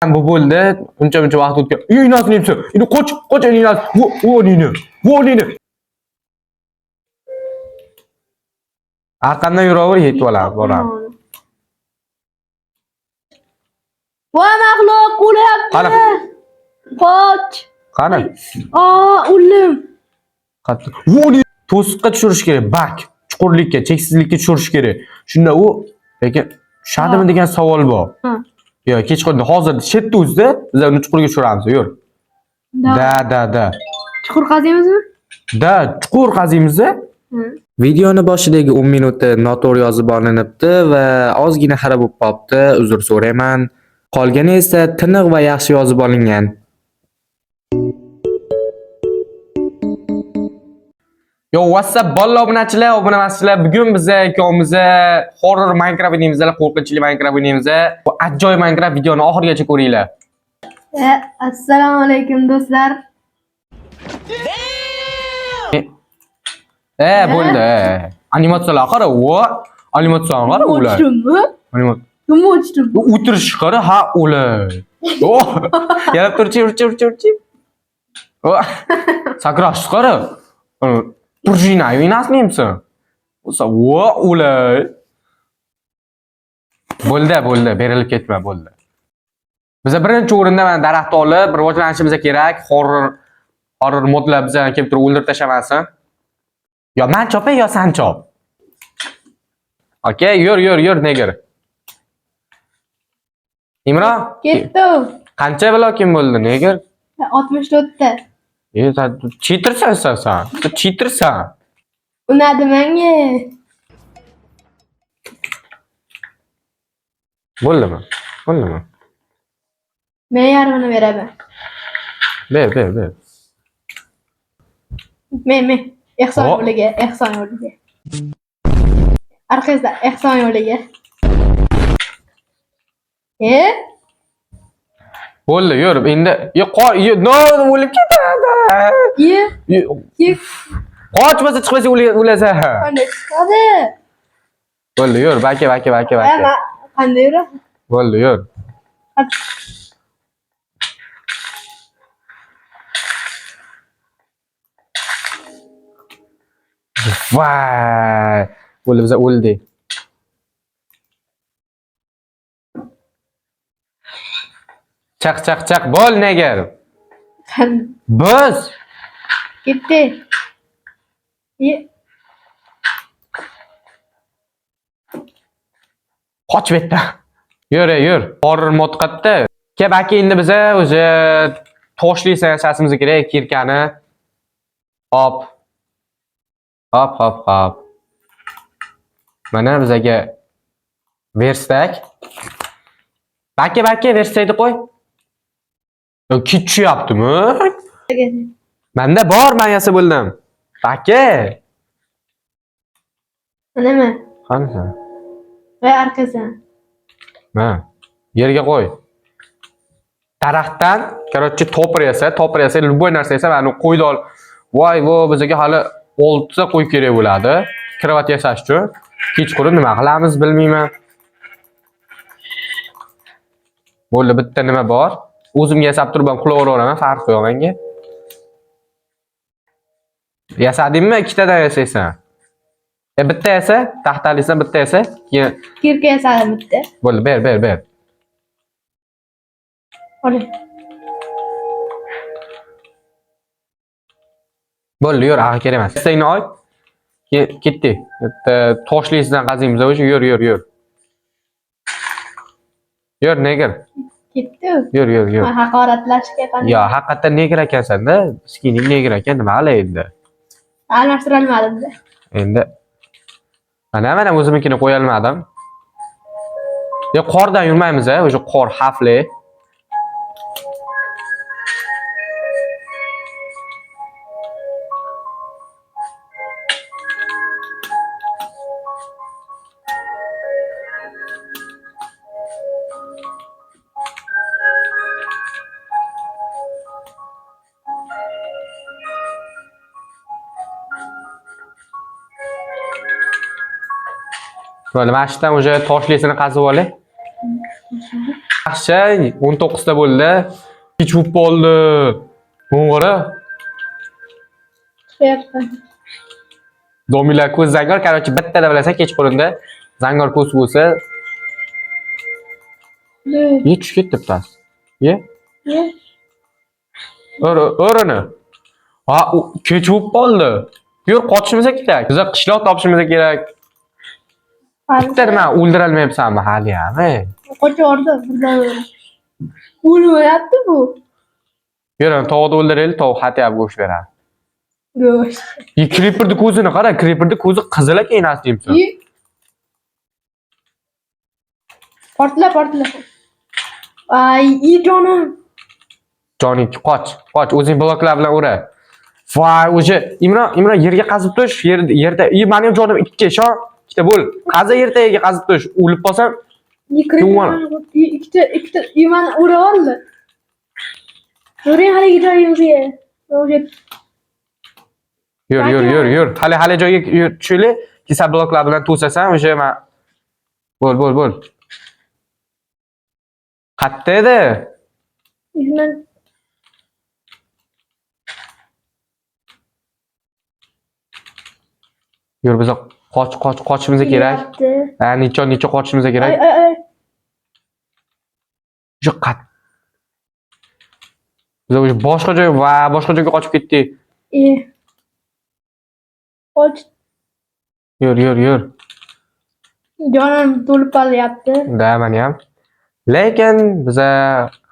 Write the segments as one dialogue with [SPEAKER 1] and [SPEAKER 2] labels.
[SPEAKER 1] bu bo'ldi. Uncha vaqt o'tgan. Iynasini yemsin. Endi qoch iynasi. Vo'lini. Arqamdan yuraver, yetib oladi, boradi.
[SPEAKER 2] Voy maxluq,
[SPEAKER 1] Qani?
[SPEAKER 2] o'lyapti. Qoch.
[SPEAKER 1] Qani?
[SPEAKER 2] O'lim.
[SPEAKER 1] Qattiq. Vo'li to'siqqa tushirish kerak, bak. Chuqurlikka, cheksizlikka tushirish kerak. Shunda u lekin tushadimi degan savol bor. Yo, kechqurun hozir shetda o'zida biz uni chuqurga tushiramiz, yur. Da.
[SPEAKER 2] Chuqur qazimizmi?
[SPEAKER 1] Da, chuqur qaziymiz. Videoni boshidagi 10 minutda noto'g'ri yozib olinibdi va ozgina xira bo'lib qolibdi. Uzr so'rayman. Qolgani esa tiniq va yaxshi yozib olingan. Yo, WhatsApp balla obunachilar, obunamasizlar. Bugun biz ikkovimiz horror Minecraft o'ynaymiz, qo'rqinchli Minecraft o'ynaymiz. Bu ajoyib Minecraft videoni oxirigacha ko'ringlar.
[SPEAKER 2] Assalomu alaykum do'stlar.
[SPEAKER 1] Bo'ldi. Animatsiyalar qara, animatsiyalar qara ular.
[SPEAKER 2] Nima o'chdim?
[SPEAKER 1] O'tirish qara, ha ular. Yana turchi. Sakrash qara. Prujina o'ynasmi yemsin? O'sa ular. Bo'ldi, berilib ketma, bo'ldi. Biz birinchi o'rinda mana daraxtni olib, rivojlanishimiz kerak. Horror modlar bizani kelib turib o'ldirib tashlamasin. Yo men chopay, yo sen chop. Okay, yur, neger. Imron,
[SPEAKER 2] Ketdim.
[SPEAKER 1] qancha blokim bo'ldi, neger?
[SPEAKER 2] 64 ta.
[SPEAKER 1] Sen cheatersan.
[SPEAKER 2] Unadi menga.
[SPEAKER 1] Bo'ldimi?
[SPEAKER 2] Men yarmini beraman.
[SPEAKER 1] Ber.
[SPEAKER 2] Men. Ehson yo'liga. Arkadaşlar, ehson yo'liga.
[SPEAKER 1] Bo'ldi, yur. Endi o'lib ketadi. Qochmasa chiqmasa o'lasan.
[SPEAKER 2] Qanday chiqadi?
[SPEAKER 1] Bo'ldi, yur. Baka.
[SPEAKER 2] Qanday yuradi?
[SPEAKER 1] Bo'ldi, yur. Vay! Bo'ldi, biz o'ldik. Chaq, bo'l neger. Biz.
[SPEAKER 2] Ketdi.
[SPEAKER 1] Qoch bu yerdan. Yur. Horror mod qatdi. Baka endi biz o'zi toshli yasashimiz kerak, kirkani. Hop. Mana bizaga verstak. Baka versaydi qo'y. Yo, kichiyaptimi? Menda bor, men yasab bo'ldim. Baka.
[SPEAKER 2] Nima?
[SPEAKER 1] Qancha?
[SPEAKER 2] Voy arkasidan.
[SPEAKER 1] Yerga qo'y. Daraxtdan, короче, topir yasa, любой narsa yasa, mana qo'yni ol. Voy, bizga hali 6 ta qo'y kerak bo'ladi. Krevat yasash uchun. Kechqurun nima qilamiz bilmayman. Bo'ldi, bitta nima bor? O'zimga yasab turib ham qilaveraman, farqi yo'q menga. Yasadingmi? Ikkitadan yasaysan. Bitta yasa, taxtalisan bitta yasa, keyin
[SPEAKER 2] Kirka yasadim bitta.
[SPEAKER 1] bo'ldi, ber.
[SPEAKER 2] Oling.
[SPEAKER 1] Bo'ldi, yur, kerak emas. Seni oy. Ketdi. Toshliisidan qaziymiz o'sha, yur. Yur, neger.
[SPEAKER 2] Ketdi.
[SPEAKER 1] Yur.
[SPEAKER 2] Haqoratlashga qanday?
[SPEAKER 1] Yo, haqiqatan neger ekansan-da. Skining neger ekan, nima qilay endi?
[SPEAKER 2] Almashtira olmadim-da.
[SPEAKER 1] Endi mana o'zimnikini qo'ya olmadim. Yo, qordan yurmaymiz, o'sha qor xavfli. Böyle baştan уже toshlisini qazib olay. yaxshi, 19 ta bo'ldi. Kech bo'lib qoldi. To'g'ri.
[SPEAKER 2] Chiqyapman.
[SPEAKER 1] Domila ko'z zangor, короче, bittada bilasan kechqurunda zangor ko'z bo'lsa, ye tushib ketdi bittasi. Ye.
[SPEAKER 2] Ye.
[SPEAKER 1] O'rini. Ha, kech bo'lib qoldi. Yur, qochishimiz kerak. Biz qishloq topishimiz kerak. Bitta nima o'ldirolmayapsanmi hali ham?
[SPEAKER 2] Qochordi birdan. O'lmayapti bu.
[SPEAKER 1] Yur, tovuqni o'ldiraylik, tovuq xatiyab go'sht beradi.
[SPEAKER 2] Go'sht.
[SPEAKER 1] Creeperning ko'zini qara, Creeperning ko'zi qizil ekan aslimsa.
[SPEAKER 2] Portla. Ay, jonim.
[SPEAKER 1] Joning, qoch, o'zing bloklar bilan ura. Voy, o'sha Imron yerga qazib tush, yerda, mening jonim ikki, shon, ikkita bo'l. Qaza yertagiga qazib tush, o'lib qolsam,
[SPEAKER 2] ikkita imani ura oldi. Yuring haligi joyimizga.
[SPEAKER 1] Yur. Hali joyga tushaylik. Kisa bloklar bilan to'sasan, o'sha men bo'l. Qatta edi? Yur, biz qochishimiz kerak. Ha, necha qochishimiz kerak.
[SPEAKER 2] Ay.
[SPEAKER 1] Shu qat. Biz o'sha boshqa joyga qochib ketdik.
[SPEAKER 2] Qoch.
[SPEAKER 1] Yur.
[SPEAKER 2] Jonim to'lib qolyapti.
[SPEAKER 1] Da, meni ham. Lekin biz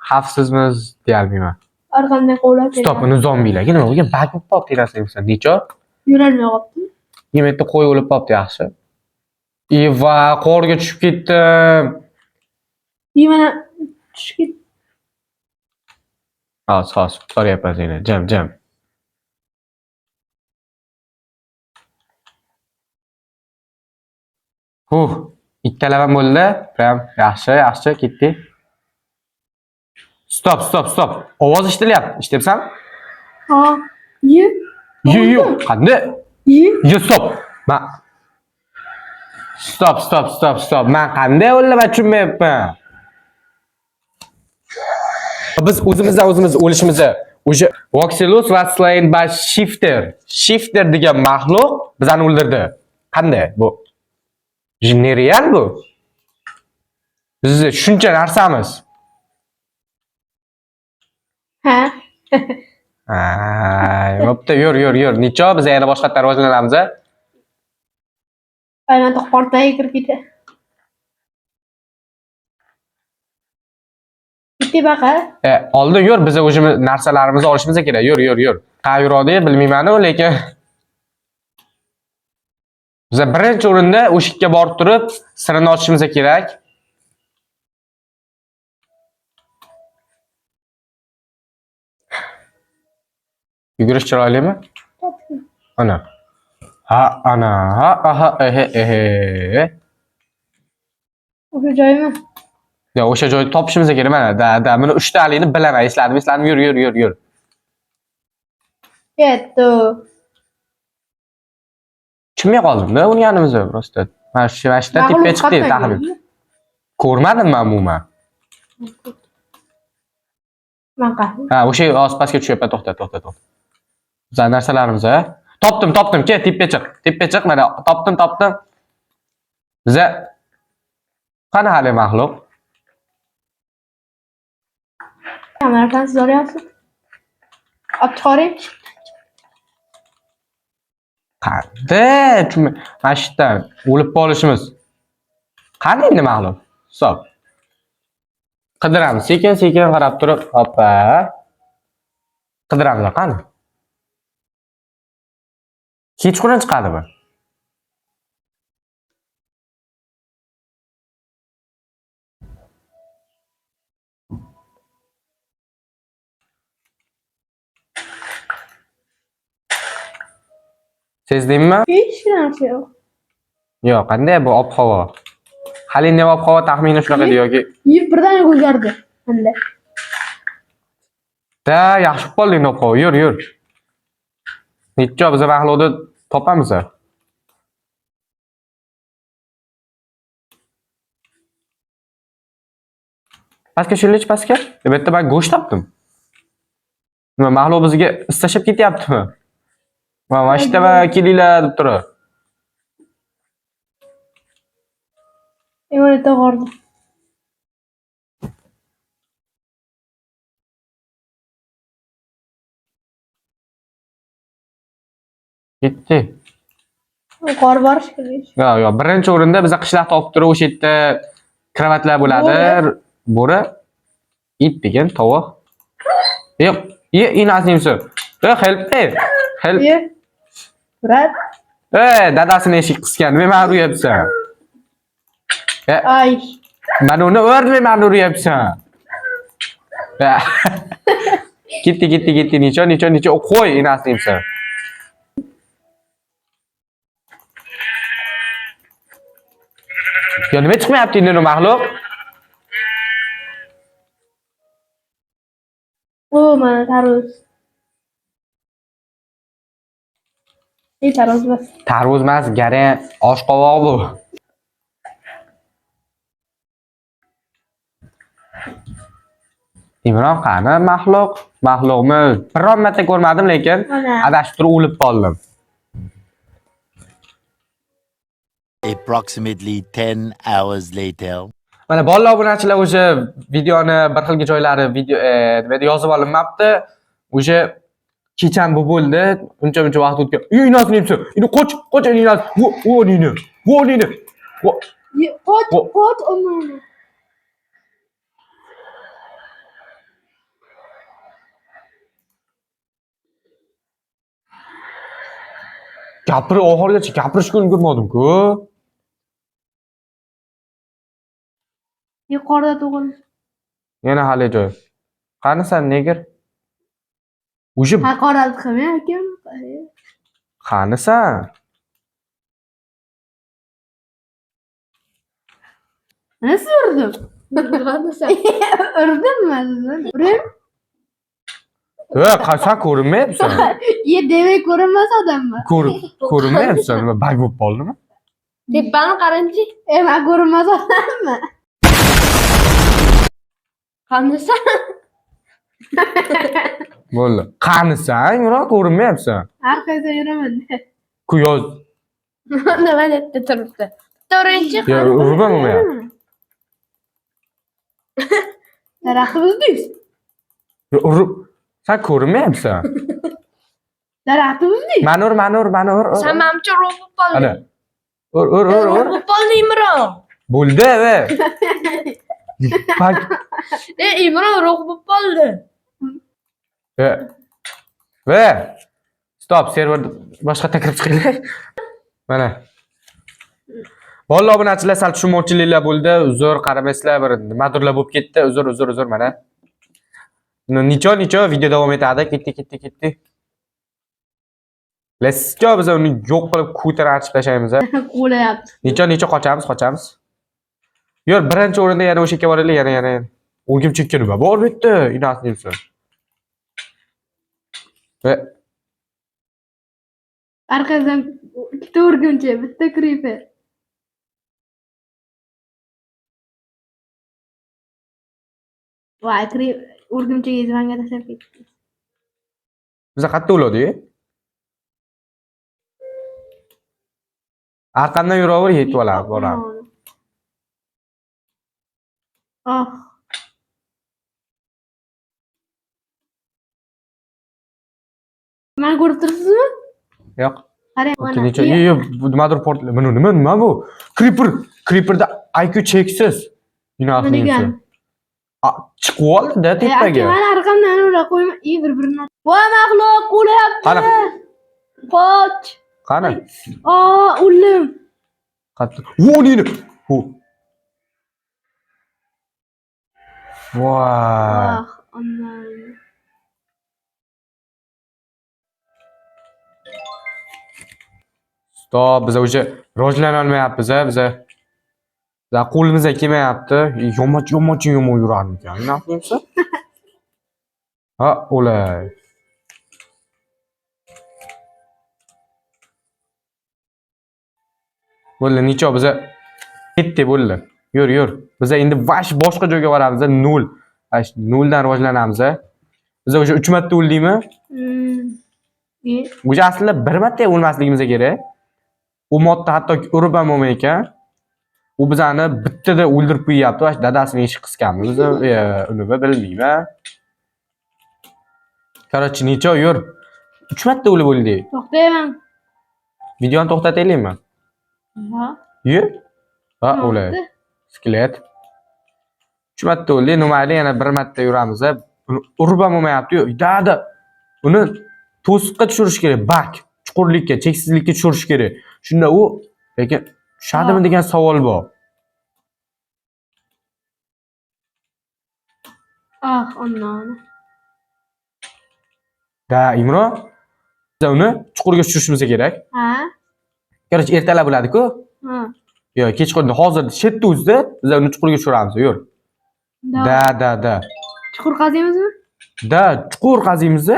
[SPEAKER 1] xavfsizmiz deyolmayman.
[SPEAKER 2] Har qanday qo'llab.
[SPEAKER 1] Stop, uni zombilarga nima bo'lgan? Bak bo'lib qolibdi derasan, necha?
[SPEAKER 2] Yurolmay qolibdi.
[SPEAKER 1] Yemakda qo'y o'lib qolibdi yaxshi. Va, qorga tushib ketdim.
[SPEAKER 2] Mana tushib ketdi.
[SPEAKER 1] Hozir, so'rayapman seni. Jam. Ikkalaman bo'ldi. Prям yaxshi ketdi. Stop. Ovoz eshitilyapti. Eshityapsanmi?
[SPEAKER 2] Ha, ye.
[SPEAKER 1] Yo'q, qanday? Ye, stop. Stop. Men qanday o'ldim, tushunmayapman. Biz o'zimiz o'lishimiz. O'sha Voxelus was slain by Shifter. Shifter degan mahluq bizani o'ldirdi. Qanday bu? Nereal bu? Biz shuncha narsamiz.
[SPEAKER 2] Ha.
[SPEAKER 1] Bo'pti, yur. Necha biz yana boshqa rivojlanamiz.
[SPEAKER 2] Aynan portlaga kirib ketdi. Bitti baqa.
[SPEAKER 1] Oldin yur, biz o'sha narsalarimizni olishimiz kerak. Yur. Qayerda bilmayman, lekin biz birinchi o'rinda o'sha yerga borib turib, sirini ochishimiz kerak. Yugurish chiroylimi? Ana.
[SPEAKER 2] O'sha joymi?
[SPEAKER 1] Yo'q, o'sha joyni topishimiz kerak. Mana, da, buni 3 taligini bilaman, esladim. Yur.
[SPEAKER 2] Ketdi.
[SPEAKER 1] Tushunmay qoldim-da, uni yanimizda prosta. Mana shu yerda tepga chiqdi, taxmin. Ko'rmadim men umuman. Ha, o'sha ospasga tushyapman, to'xta. Bizlar narsalarimiz, Topdim, ke, tepga chiq, mana topdim. Biza qani hali mahluq?
[SPEAKER 2] Kamerani so'rayapsiz. Olib chiqaring.
[SPEAKER 1] Qanday? Mana shu yerdan o'lib qolishimiz. Qani endi mahluq? Hisob. Qidiramiz, sekin qarab turib, hoppa. Qidiramiz, qani? Kechqurun chiqadimi? Sezdingmi?
[SPEAKER 2] Hech narsa yo'q.
[SPEAKER 1] Yo'q, qanday bu ob-havo? Hali nima ob-havo taxmini shunaqa edi yoki?
[SPEAKER 2] Birdan o'zgardi. Qanday?
[SPEAKER 1] Da, yaxshi bo'ldi ob-havo. Yur. Necha biz mahluqni topamiz. Pastga tushirlik pastga. Bu yerda men go'sht topdim. Nima mahluq bizga istashib ketyaptimi? Mana shu yerda kelinglar deb turib.
[SPEAKER 2] Öyle doğurdu.
[SPEAKER 1] Ketdi.
[SPEAKER 2] Qor bor shekilli.
[SPEAKER 1] Yo, birinchi o'rinda biz qishloqda olib turib o'sha yerda kravatlar bo'ladi. Bo'ri, it degan tovuq. Yo'q, inasini yemsa. Help me. Help.
[SPEAKER 2] Ye. Murat.
[SPEAKER 1] Dadasini eshik qisgan. Nima uryapsan?
[SPEAKER 2] Ay.
[SPEAKER 1] Men uni o'rnimdan uryapsan. Ketdi. Necha qo'y inasini yemsa. Ya nima chiqmayapti endi mahluq?
[SPEAKER 2] O mana tarvuz. Tarvuz bas.
[SPEAKER 1] Tarvuz emas, garan, oshqovoq bu. Imron qani mahluq? Mahluqni biron marta ko'rmadim, lekin adashib turib o'lib qoldim.
[SPEAKER 3] Approximately 10 hours later.
[SPEAKER 1] Mana bolalar obunachilar o'sha videoni bir xilga joylari video nima deb yozib olinmabdi. O'sha kecham bu bo'ldi. Uncha vaqt o'tgan. Inasini yemsa, ini qoch inas. O'nini.
[SPEAKER 2] Qoch onu.
[SPEAKER 1] Oxirigacha gapirishga ulgurmadim-ku.
[SPEAKER 2] Yuqorida tug'ildi.
[SPEAKER 1] Yana hali joy. Qani sen negir? O'sha
[SPEAKER 2] Haqorat qilmay ekan.
[SPEAKER 1] qani sen?
[SPEAKER 2] Nasıl urdim? Urdim men. Urim?
[SPEAKER 1] Sen ko'rinmayapsan.
[SPEAKER 2] Ye demak ko'rinmas odamman.
[SPEAKER 1] Ko'rinmayapsan. Nima bag bo'lib qoldimi?
[SPEAKER 2] Tepani qarangchi. Men ko'rinmas odamman. Qanisa?
[SPEAKER 1] Bo'ldi. Qani sen? Imron ko'rinmayapsan.
[SPEAKER 2] Har qayerda yuraman.
[SPEAKER 1] Ku yoz.
[SPEAKER 2] Nima debdi turibdi? To'rtinchi
[SPEAKER 1] Ya urmanmi ya?
[SPEAKER 2] Daraxtimizdaysiz.
[SPEAKER 1] Urib. Sen ko'rinmayapsan.
[SPEAKER 2] Daraxtimizdaysiz.
[SPEAKER 1] Manur.
[SPEAKER 4] Sen menimcha ro'q bo'lib qoldi.
[SPEAKER 1] Ana. Ur.
[SPEAKER 4] Ro'q bo'lib qoldi Imron.
[SPEAKER 1] Bo'ldi, Bak.
[SPEAKER 4] Imron ro'q bo'lib qoldi.
[SPEAKER 1] Stop, server boshqa kirib chiqinglar. Mana. Bolalar obunachilar sal tushunmovchiliklar bo'ldi. Uzr, qaramaysizlar, bir nimadirlar bo'lib ketdi. Uzr, mana. Nicho video davom etadi. Ketdi. Let's go, biz uni yo'q qilib ko'tarib achib tashlaymiz.
[SPEAKER 2] Qo'layapti.
[SPEAKER 1] Nicho qochamiz. Yo'q, birinchi o'rinda yana o'sha yerga boraylik, yana. O'rgimchakka nima bor bu yerda? Inasini yemsin.
[SPEAKER 2] Arkasidan ikkita o'rgimchi, bitta creeper. Voy, o'rgimchak ezvanga tashlab ketdi.
[SPEAKER 1] Biz qayerda o'ladik? Arqamdan yuraver, yetib olamiz, boramiz.
[SPEAKER 2] Oh. Meni ko'rib turibsizmi?
[SPEAKER 1] Yo'q.
[SPEAKER 2] Qarang, mana.
[SPEAKER 1] Yo'q, bu nimadir portla. Nima bu? Creeperda IQ cheksiz. Inasini yemsin. Chiqib oldi-da tepaga.
[SPEAKER 2] Mana arqamdan ura qo'yma, bir-birini. Voy, maxluq o'lyapti.
[SPEAKER 1] Qani?
[SPEAKER 2] Qoch.
[SPEAKER 1] Qani?
[SPEAKER 2] O'lim.
[SPEAKER 1] Qattiq. Vo'nini. Voy.
[SPEAKER 2] Aman.
[SPEAKER 1] Stop, biz o'sha rivojlana olmayapmiz, biz. Qo'limizga kelmayapti. Yomon yurarmikan. Nima qilamiz? Ha, o'lay. Bo'ldi, necha biz ketdi bo'ldi. Yur, yur. Biz endi vash boshqa joyga boramiz, nol. Vash noldan rivojlanamiz. Biz o'sha 3 marta o'ldikmi? O'sha aslida bir marta o'lmasligimiz kerak. U modda hatto urib ham olmay ekan. U bizani bittada o'ldirib qo'yyapti. Vash dadasini eshik qisganmiz. Biz uni bilmayman. Короче, necha yur? 3 marta o'lib o'ldik.
[SPEAKER 2] To'xtayman.
[SPEAKER 1] Videoni to'xtataylikmi?
[SPEAKER 2] Ha.
[SPEAKER 1] Yur. Ha, o'lay. Skelet. 3 marta o'ldik, nimayli yana bir marta yuramiz. Uni urib ham olmayapti. Dada. Uni to'siqqa tushirish kerak, bak. Chuqurlikka, cheksizlikka tushirish kerak. Shunda u lekin tushadimi degan savol bor.
[SPEAKER 2] Ondan.
[SPEAKER 1] Da, Imron. Biz uni chuqurga tushirishimiz kerak.
[SPEAKER 2] Ha.
[SPEAKER 1] Короче, ertalab bo'ladi-ku.
[SPEAKER 2] Ha.
[SPEAKER 1] Yo, kechqurun hozir shetda o'zida biz uni chuqurga tushiramiz. Yur. Da.
[SPEAKER 2] Chuqur qazimizmi?
[SPEAKER 1] Da, chuqur qaziymiz.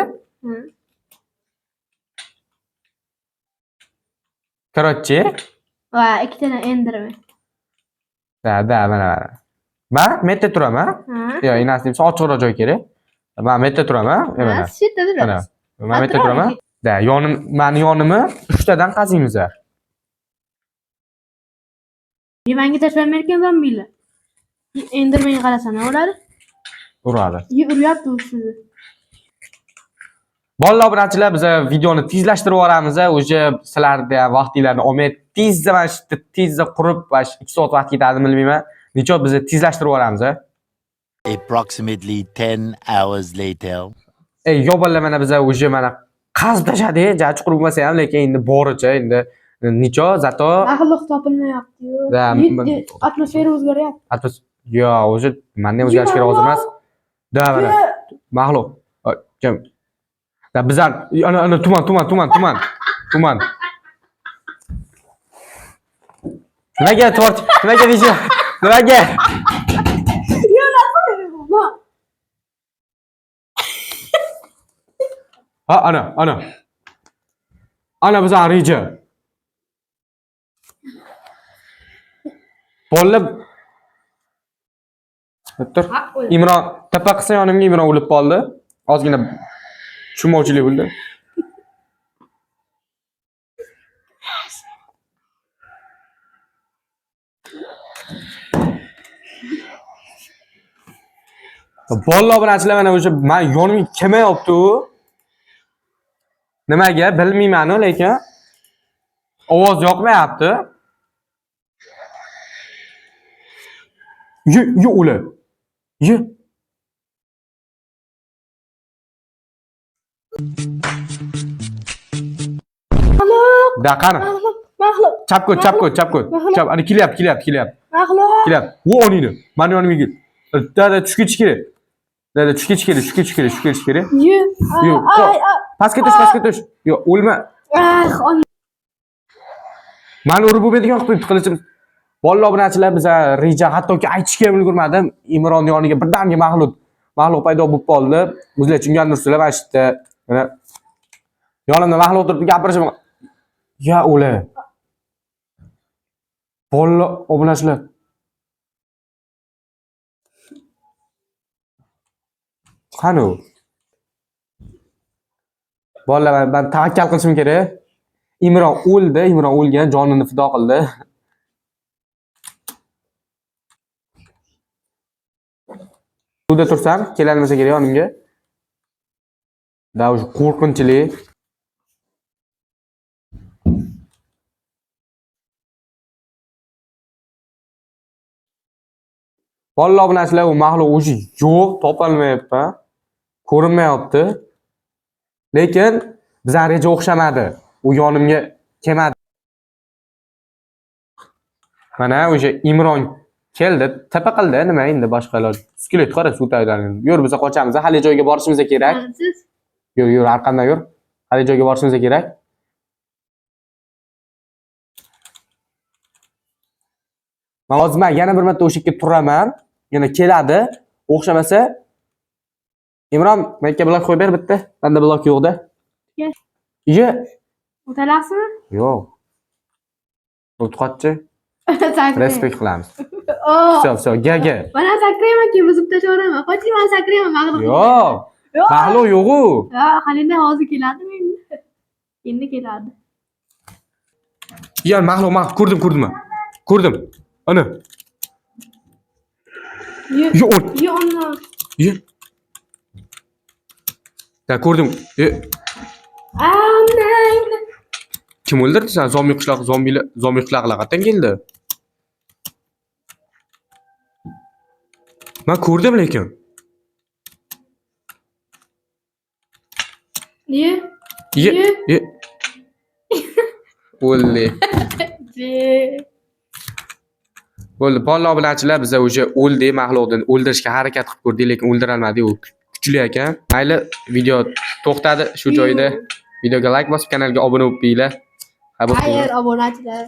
[SPEAKER 1] Короче,
[SPEAKER 2] Va ikkitadan endirma.
[SPEAKER 1] da, mana. Men metda turaman. Yo, inasini ochiqroq joy kerak. Men metda turaman. Mana.
[SPEAKER 2] Shetda turasiz.
[SPEAKER 1] Men metda turaman. Da, meni yonimni 3 tadan qaziymiz.
[SPEAKER 2] Menga tashlamaydi ekan zombiylar. Endirmanga qarasana, o'ladi.
[SPEAKER 1] Uradi.
[SPEAKER 2] Uryapti u sizni.
[SPEAKER 1] Bolalar obunachilar, biz videoni tezlashtirib yuboramiz. O'sha sizlarda ham vaqtinglarni olmay tezda mana shu tezda qurib, 2 soat vaqt ketadi, bilmayman. Necha biz tezlashtirib yuboramiz.
[SPEAKER 3] Approximately 10 hours later.
[SPEAKER 1] Yo'qollar mana biz o'sha mana qazib tashladik, ja chuqur bo'lmasa ham, lekin endi boricha endi necha zato
[SPEAKER 2] Axloq topilmayapti-yu. Atmosfera o'zgaryapti.
[SPEAKER 1] Yo, o'sha menda o'zgarish kerak hozir emas. Da, mana. Mahluq. Kim? Da bizlar ana tuman. Nimaga tort? Nimaga deysiz? Nimaga? Ha, ana. Ana bizlar reja. Bolalar Tur. Imron, tapa qilsa yonimga Imron o'lib qoldi. Ozgina tushunmovchilik bo'ldi. Bolalar obunachilar mana o'sha men yonimga kelmayapti-ku. Nimaga bilmayman, lekin ovoz yoqmayapti. Yu o'la. Yu. Da qani.
[SPEAKER 2] Mahluq.
[SPEAKER 1] Chapko't. Chap, ana kelyapti.
[SPEAKER 2] Mahluq.
[SPEAKER 1] Kelyapti. Vo onini. Meni yonimga kel. Dada tushib ketish kerak. Dada tushib ketish kerak. Yu. Pastga tush. Yo, o'lma. Meni urib bo'lmaydigan qilib qilichim. Bolalar obunachilar, biz reja hattoki aytishga ham ulgurmadim. Imron yoniga birdaniga mahluq paydo bo'lib qoldi. Bizlar tushungandirsizlar, mana shu yerda mana yonimda mahluq turib gapirishim. Ya o'la. Bolalar obunachilar. Qani u? Bolalar, men tavakkal qilishim kerak. Imron o'ldi, Imron o'lgan, jonini fido qildi. Suvda tursam, kelalmasa kerak yonimga. Da o'sha qo'rqinchli. Bolalar obunachilar, u mahluq o'sha yo'q, topolmayapti, ko'rinmayapti. Lekin bizlar reja o'xshamadi. U yonimga kelmadi. Mana o'sha Imron keldi, tapa qildi, nima endi boshqa iloj. Skelet qara suv tayyorlanadi. Yur, biz qochamiz, hali joyga borishimiz kerak. Yur, arqamdan yur. Hali joyga borishimiz kerak. Men hozir yana bir marta o'sha yerga turaman. Yana keladi. O'xshamasa Imron, menga blok qo'yib ber bitta. Menda blok yo'q-da. Ye.
[SPEAKER 2] O'talasizmi?
[SPEAKER 1] Yo'q. O'tqatchi.
[SPEAKER 2] Sakray.
[SPEAKER 1] Respekt qilamiz.
[SPEAKER 2] Oh.
[SPEAKER 1] Все, ga.
[SPEAKER 2] Mana sakrayman, keyin buzib tashlayveraman. Qoching, men sakrayman, mag'lub.
[SPEAKER 1] Yo'q.
[SPEAKER 2] Yo'q.
[SPEAKER 1] Mag'lub yo'q-u.
[SPEAKER 2] Ha, qalindi hozir keladimi endi? Endi keladi.
[SPEAKER 1] Ya mag'lub, ko'rdim. Ko'rdim. Ana. Yo,
[SPEAKER 2] Yo'q.
[SPEAKER 1] Ye. Ya ko'rdim.
[SPEAKER 2] Ana.
[SPEAKER 1] Kim o'ldirdi sen? Zombi qishloqlar qayerdan keldi? Men ko'rdim lekin.
[SPEAKER 2] Ye.
[SPEAKER 1] Ye. O'ldi. Bo'ldi, bilanchilar biz o'sha o'ldi, mag'lubni o'ldirishga harakat qilib ko'rdik, lekin o'ldira olmadik. U kuchli ekan. Mayli, video to'xtadi shu joyda. Videoga like bosib, kanalga obuna bo'lib qo'yinglar.
[SPEAKER 2] Xayr, obunachilar.